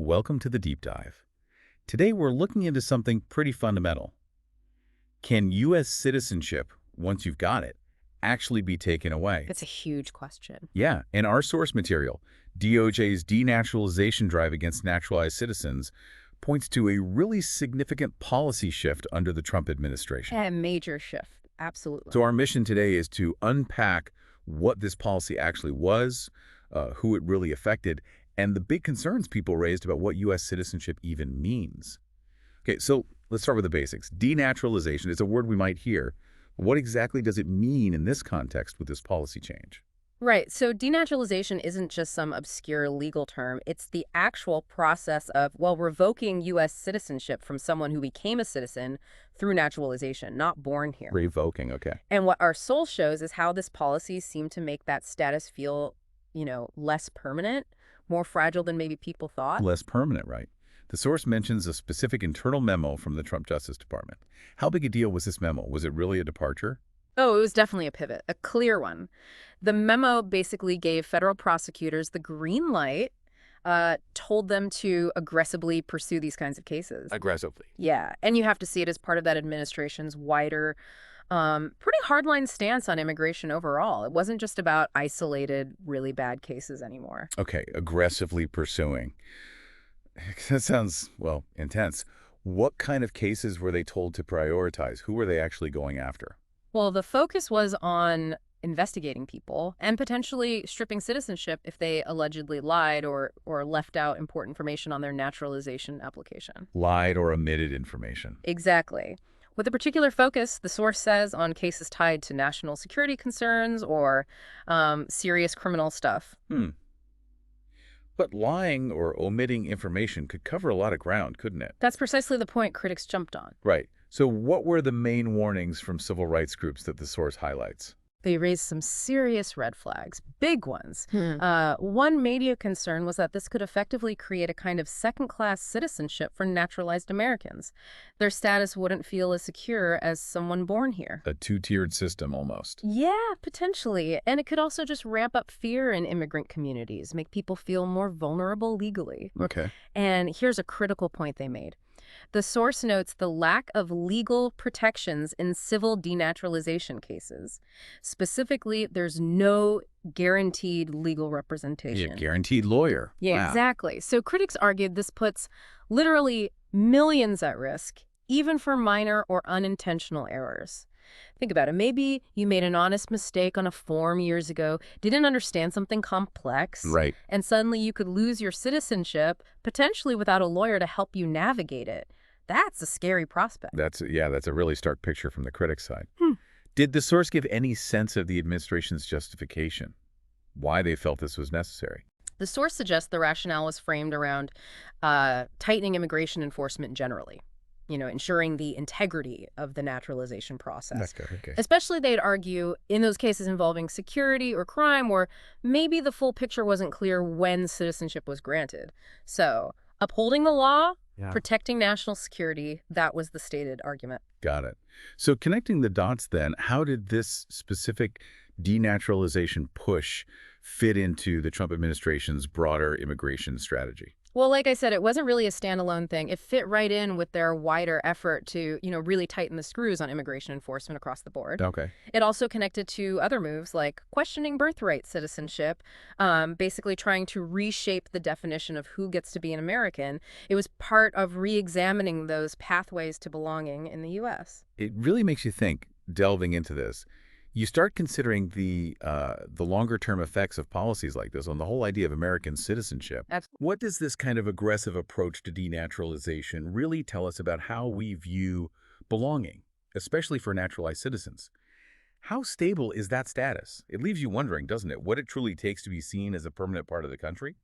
Welcome to the deep dive. Today we're looking into something pretty fundamental. Can U.S. citizenship, once you've got it, actually be taken away? It's a huge question. Yeah, in our source material, DOJ's denaturalization drive against naturalized citizens points to a really significant policy shift under the Trump administration. A major shift, absolutely. So our mission today is to unpack what this policy actually was, who it really affected, and the big concerns people raised about what U.S. citizenship even means. Okay, so let's start with the basics. Denaturalization is a word we might hear. What exactly does it mean in this context with this policy change? Right, so denaturalization isn't just some obscure legal term. It's the actual process of, well, revoking U.S. citizenship from someone who became a citizen through naturalization, not born here. Revoking, okay. And what our soul shows is how this policy seemed to make that status feel, less permanent, more fragile than maybe people thought. Less permanent, right? The source mentions a specific internal memo from the Trump Justice Department. How big a deal was this memo? Was it really a departure? Oh, it was definitely a pivot, a clear one. The memo basically gave federal prosecutors the green light, told them to aggressively pursue these kinds of cases. Aggressively. Yeah, and you have to see it as part of that administration's wider, pretty hardline stance on immigration overall. It wasn't just about isolated, really bad cases anymore. Okay, aggressively pursuing. That sounds, well, intense. What kind of cases were they told to prioritize? Who were they actually going after? Well, the focus was on investigating people and potentially stripping citizenship if they allegedly lied or left out important information on their naturalization application. Lied or omitted information. Exactly. With a particular focus, the source says, on cases tied to national security concerns or serious criminal stuff. But lying or omitting information could cover a lot of ground, couldn't it? That's precisely the point critics jumped on. Right. So what were the main warnings from civil rights groups that the source highlights? They raised some serious red flags, big ones. One major concern was that this could effectively create a kind of second-class citizenship for naturalized Americans. Their status wouldn't feel as secure as someone born here. A two-tiered system, almost. Yeah, potentially. And it could also just ramp up fear in immigrant communities, make people feel more vulnerable legally. Okay. And here's a critical point they made. The source notes the lack of legal protections in civil denaturalization cases. Specifically, there's no guaranteed legal representation. Yeah, guaranteed lawyer. Yeah, Wow. exactly. So critics argued this puts literally millions at risk, even for minor or unintentional errors. Think about it. Maybe you made an honest mistake on a form years ago, didn't understand something complex, Right. and suddenly you could lose your citizenship, potentially without a lawyer to help you navigate it. That's a scary prospect. That's a really stark picture from the critics' side. Did the source give any sense of the administration's justification? Why they felt this was necessary? The source suggests the rationale was framed around tightening immigration enforcement generally, ensuring the integrity of the naturalization process. That's good. Okay. Especially, they'd argue, in those cases involving security or crime where maybe the full picture wasn't clear when citizenship was granted. So, upholding the law, protecting national security, that was the stated argument. Got it. So connecting the dots then, how did this specific denaturalization push fit into the Trump administration's broader immigration strategy? Well, like I said, it wasn't really a standalone thing. It fit right in with their wider effort to, really tighten the screws on immigration enforcement across the board. Okay. It also connected to other moves like questioning birthright citizenship, basically trying to reshape the definition of who gets to be an American. It was part of re-examining those pathways to belonging in the U.S. It really makes you think, delving into this. You start considering the longer-term effects of policies like this on the whole idea of American citizenship. Absolutely. What does this kind of aggressive approach to denaturalization really tell us about how we view belonging, especially for naturalized citizens? How stable is that status? It leaves you wondering, doesn't it, what it truly takes to be seen as a permanent part of the country?